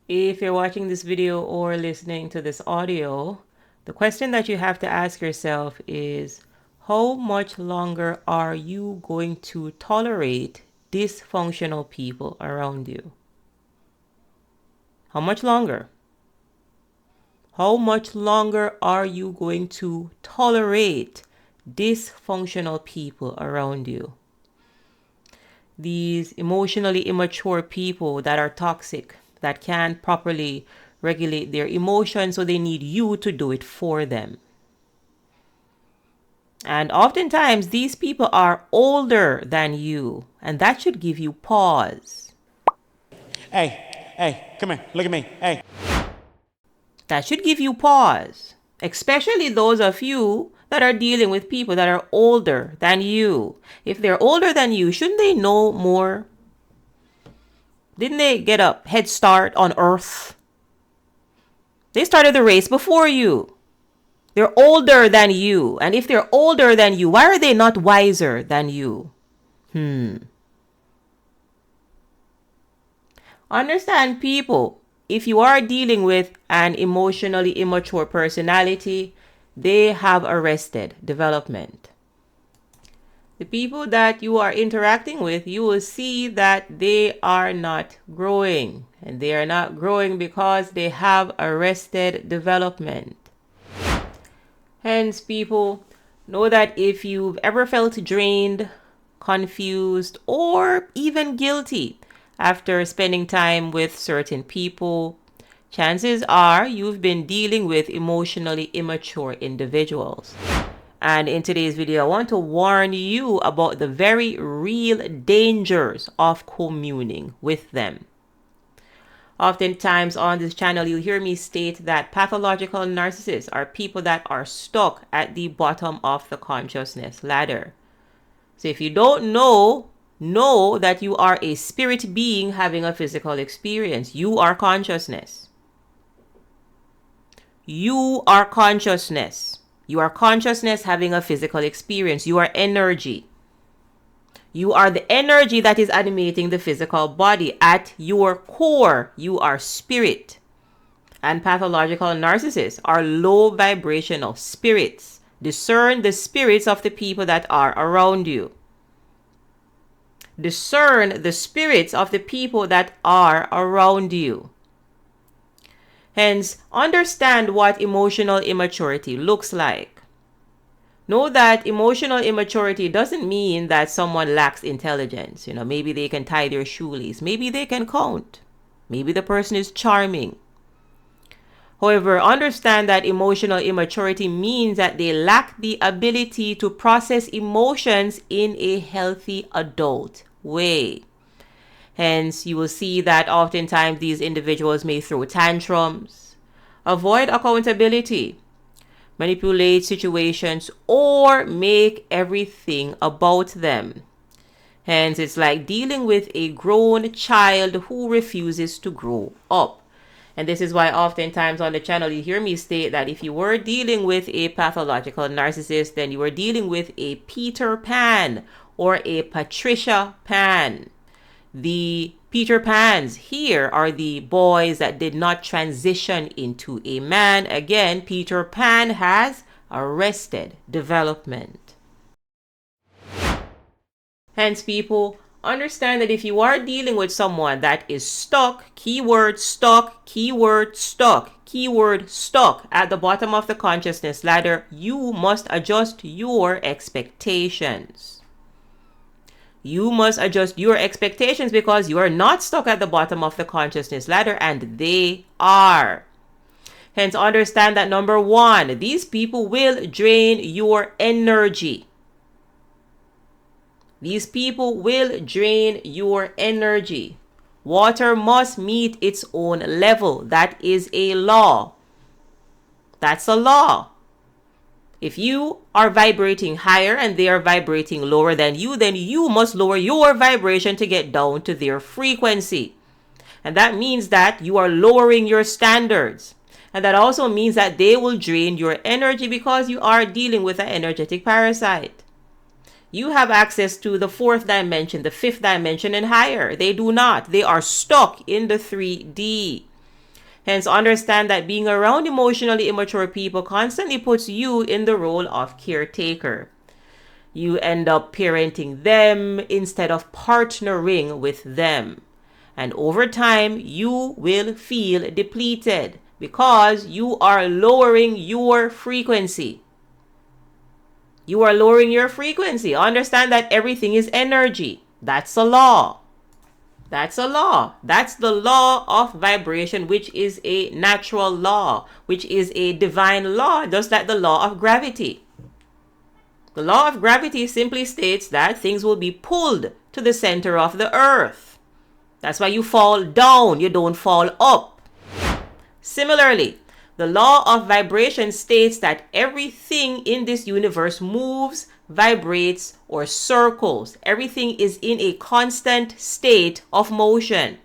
If you're watching this video or listening to this audio, the question that you have to ask yourself is, how much longer are you going to tolerate dysfunctional people around you? How much longer? How much longer are you going to tolerate dysfunctional people around you? These emotionally immature people that are toxic, that can't properly regulate their emotions, so they need you to do it for them. And oftentimes, these people are older than you, and that should give you pause. Hey, come here, look at me, hey. That should give you pause, especially those of you that are dealing with people that are older than you. If they're older than you, shouldn't they know more? Didn't they get a head start on Earth? They started the race before you. They're older than you. And if they're older than you, why are they not wiser than you? Understand, people, if you are dealing with an emotionally immature personality, they have arrested development. The people that you are interacting with, you will see that they are not growing. And they are not growing because they have arrested development. Hence, people, know that if you've ever felt drained, confused, or even guilty after spending time with certain people, chances are you've been dealing with emotionally immature individuals. And in today's video, I want to warn you about the very real dangers of communing with them. Oftentimes on this channel, you'll hear me state that pathological narcissists are people that are stuck at the bottom of the consciousness ladder. So if you don't know that you are a spirit being having a physical experience. You are consciousness. You are consciousness. You are consciousness having a physical experience. You are energy. You are the energy that is animating the physical body. At your core, you are spirit. And pathological narcissists are low vibrational spirits. Discern the spirits of the people that are around you. Discern the spirits of the people that are around you. Hence, understand what emotional immaturity looks like. Know that emotional immaturity doesn't mean that someone lacks intelligence. Maybe they can tie their shoelace. Maybe they can count. Maybe the person is charming. However, understand that emotional immaturity means that they lack the ability to process emotions in a healthy adult way. Hence, you will see that oftentimes these individuals may throw tantrums, avoid accountability, manipulate situations, or make everything about them. Hence, it's like dealing with a grown child who refuses to grow up. And this is why oftentimes on the channel you hear me state that if you were dealing with a pathological narcissist, then you were dealing with a Peter Pan or a Patricia Pan. The Peter Pans here are the boys that did not transition into a man. Again, Peter Pan has arrested development. Hence, people, understand that if you are dealing with someone that is stuck, keyword stuck, keyword stuck, keyword stuck at the bottom of the consciousness ladder, you must adjust your expectations. You must adjust your expectations because you are not stuck at the bottom of the consciousness ladder and they are. Hence, understand that number one, these people will drain your energy. These people will drain your energy. Water must meet its own level. That is a law. That's a law. If you are vibrating higher and they are vibrating lower than you, then you must lower your vibration to get down to their frequency. And that means that you are lowering your standards. And that also means that they will drain your energy because you are dealing with an energetic parasite. You have access to the fourth dimension, the fifth dimension, and higher. They do not. They are stuck in the 3D. Hence, understand that being around emotionally immature people constantly puts you in the role of caretaker. You end up parenting them instead of partnering with them. And over time, you will feel depleted because you are lowering your frequency. You are lowering your frequency. Understand that everything is energy. That's a law. That's a law. That's the law of vibration, which is a natural law, which is a divine law, just like the law of gravity. The law of gravity simply states that things will be pulled to the center of the earth. That's why you fall down, you don't fall up. Similarly, the law of vibration states that everything in this universe moves, vibrates, or circles. Everything is in a constant state of motion.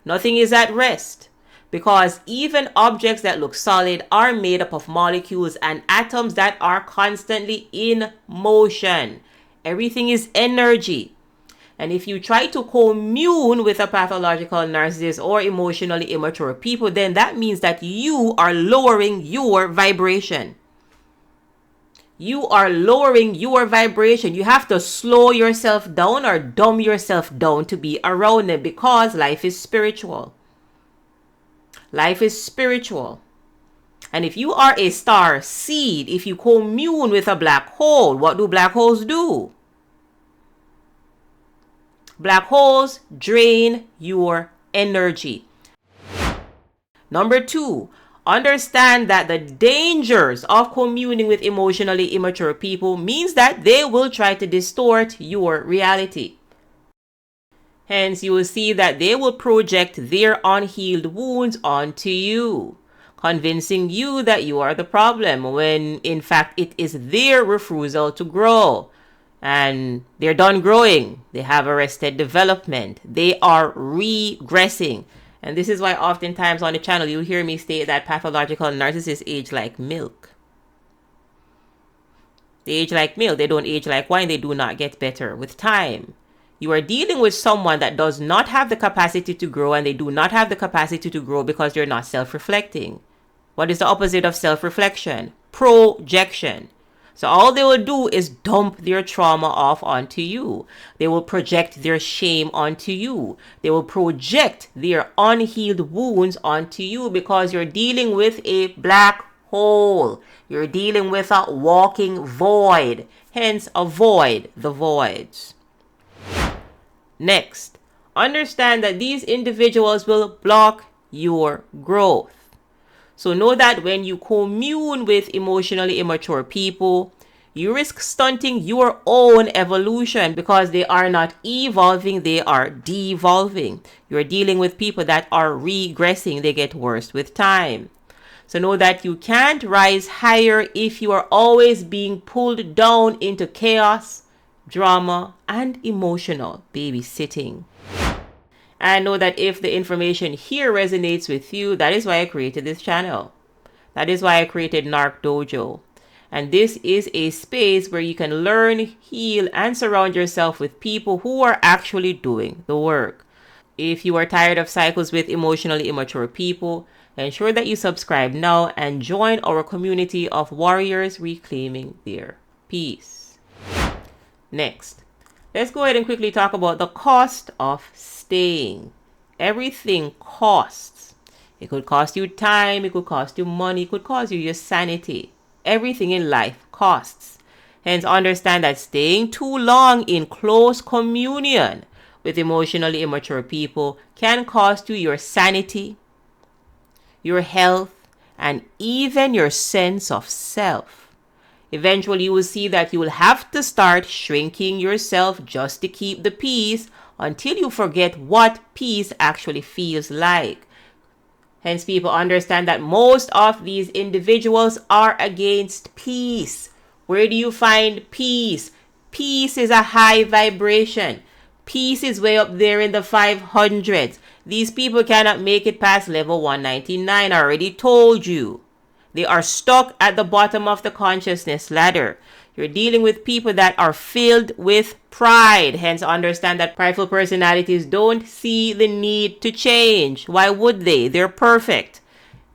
Nothing is at rest, because even objects that look solid are made up of molecules and atoms that are constantly in motion. Everything is energy. And if you try to commune with a pathological narcissist or emotionally immature people, then that means that you are lowering your vibration. You are lowering your vibration. You have to slow yourself down or dumb yourself down to be around them, because life is spiritual. Life is spiritual. And if you are a star seed, if you commune with a black hole, what do black holes do? Black holes drain your energy. Number 2, understand that the dangers of communing with emotionally immature people means that they will try to distort your reality. Hence, you will see that they will project their unhealed wounds onto you, convincing you that you are the problem, when in fact it is their refusal to grow. And they're done growing. They have arrested development. They are regressing. And this is why oftentimes on the channel you hear me state that pathological narcissists age like milk. They age like milk. They don't age like wine. They do not get better with time. You are dealing with someone that does not have the capacity to grow, and they do not have the capacity to grow because they're not self-reflecting. What is the opposite of self-reflection? Projection. So all they will do is dump their trauma off onto you. They will project their shame onto you. They will project their unhealed wounds onto you, because you're dealing with a black hole. You're dealing with a walking void. Hence, avoid the voids. Next, understand that these individuals will block your growth. So know that when you commune with emotionally immature people, you risk stunting your own evolution, because they are not evolving, they are devolving. You're dealing with people that are regressing. They get worse with time. So know that you can't rise higher if you are always being pulled down into chaos, drama, and emotional babysitting. And know that if the information here resonates with you, that is why I created this channel. That is why I created NarcDojo. And this is a space where you can learn, heal, and surround yourself with people who are actually doing the work. If you are tired of cycles with emotionally immature people, ensure that you subscribe now and join our community of warriors reclaiming their peace. Next, let's go ahead and quickly talk about the cost of staying. Everything costs. It could cost you time, it could cost you money, it could cost you your sanity. Everything in life costs. Hence, understand that staying too long in close communion with emotionally immature people can cost you your sanity, your health, and even your sense of self. Eventually, you will see that you will have to start shrinking yourself just to keep the peace, until you forget what peace actually feels like. Hence, people understand that most of these individuals are against peace. Where do you find peace? Peace is a high vibration. Peace is way up there in the 500s. These people cannot make it past level 199. I already told you. They are stuck at the bottom of the consciousness ladder. You're dealing with people that are filled with pride. Hence, understand that prideful personalities don't see the need to change. Why would they? They're perfect.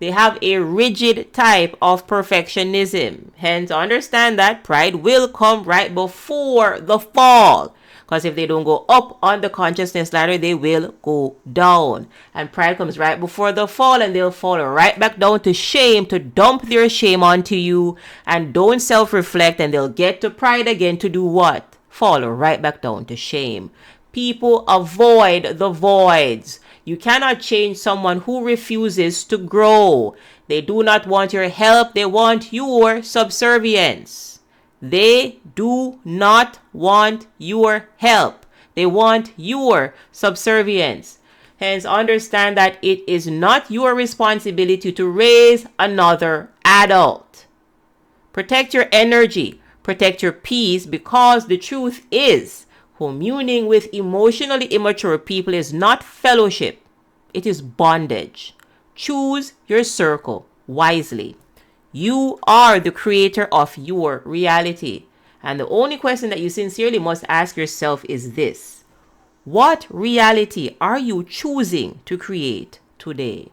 They have a rigid type of perfectionism. Hence, understand that pride will come right before the fall. Because if they don't go up on the consciousness ladder, they will go down. And pride comes right before the fall, and they'll fall right back down to shame, to dump their shame onto you, and don't self-reflect, and they'll get to pride again to do what? Fall right back down to shame. People avoid the voids. You cannot change someone who refuses to grow. They do not want your help. They want your subservience. They do not want your help. They want your subservience. Hence, understand that it is not your responsibility to raise another adult. Protect your energy. Protect your peace, because the truth is, communing with emotionally immature people is not fellowship. It is bondage. Choose your circle wisely. You are the creator of your reality. And the only question that you sincerely must ask yourself is this: what reality are you choosing to create today?